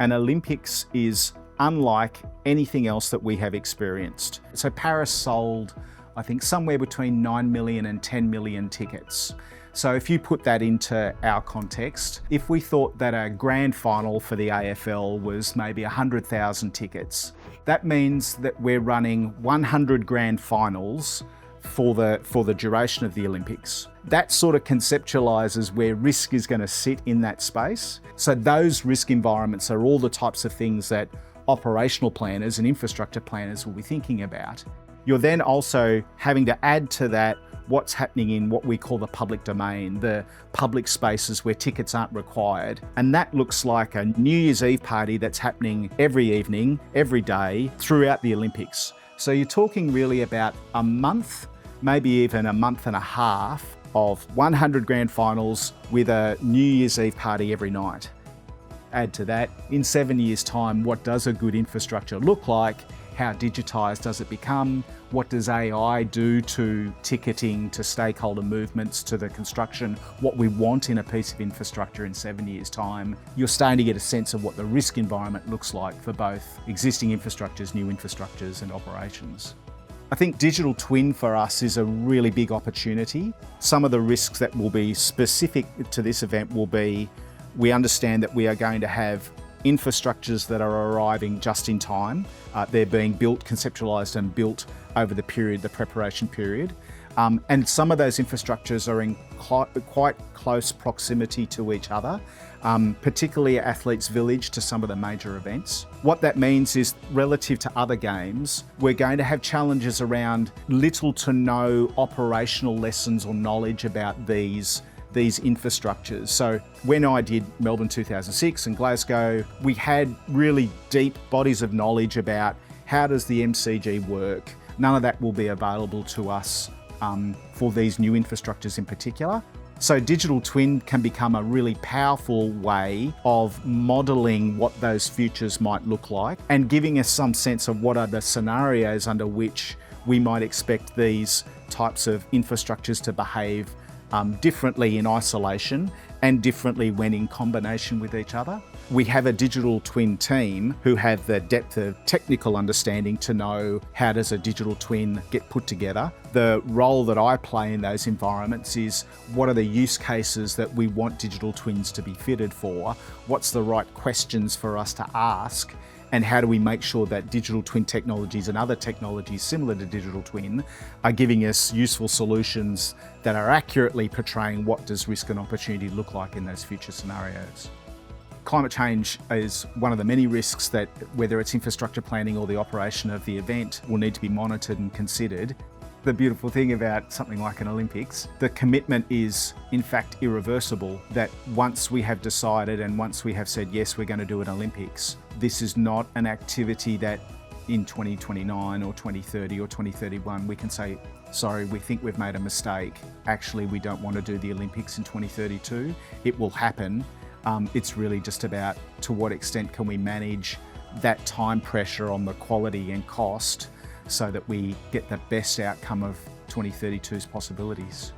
An Olympics is unlike anything else that we have experienced. So Paris sold, I think, somewhere between 9 million and 10 million tickets. So if you put that into our context, if we thought that a grand final for the AFL was maybe 100,000 tickets, that means that we're running 100 grand finals for the duration of the Olympics. That sort of conceptualises where risk is going to sit in that space. So those risk environments are all the types of things that operational planners and infrastructure planners will be thinking about. You're then also having to add to that what's happening in what we call the public domain, the public spaces where tickets aren't required. And that looks like a New Year's Eve party that's happening every evening, every day throughout the Olympics. So you're talking really about a month, maybe even a month and a half of 100 grand finals with a New Year's Eve party every night. Add to that, in 7 years' time, what does a good infrastructure look like? How digitised does it become? What does AI do to ticketing, to stakeholder movements, to the construction, what we want in a piece of infrastructure in 7 years' time? You're starting to get a sense of what the risk environment looks like for both existing infrastructures, new infrastructures and operations. I think digital twin for us is a really big opportunity. Some of the risks that will be specific to this event will be, we understand that we are going to have infrastructures that are arriving just in time. They're being built, conceptualised and built over the period, the preparation period. And some of those infrastructures are in quite close proximity to each other, particularly Athletes Village to some of the major events. What that means is, relative to other games, we're going to have challenges around little to no operational lessons or knowledge about these infrastructures. So when I did Melbourne 2006 and Glasgow, we had really deep bodies of knowledge about how does the MCG work. None of that will be available to us for these new infrastructures in particular. So digital twin can become a really powerful way of modelling what those futures might look like and giving us some sense of what are the scenarios under which we might expect these types of infrastructures to behave differently in isolation and differently when in combination with each other. We have a digital twin team who have the depth of technical understanding to know how does a digital twin get put together. The role that I play in those environments is, what are the use cases that we want digital twins to be fitted for? What's the right questions for us to ask? And how do we make sure that digital twin technologies and other technologies similar to digital twin are giving us useful solutions that are accurately portraying what does risk and opportunity look like in those future scenarios. Climate change is one of the many risks that, whether it's infrastructure planning or the operation of the event, will need to be monitored and considered. The beautiful thing about something like an Olympics, the commitment is in fact irreversible, that once we have decided and once we have said, yes, we're going to do an Olympics, this is not an activity that in 2029 or 2030 or 2031 we can say, sorry, we think we've made a mistake. Actually, we don't want to do the Olympics in 2032. It will happen. It's really just about to what extent can we manage that time pressure on the quality and cost so that we get the best outcome of 2032's possibilities.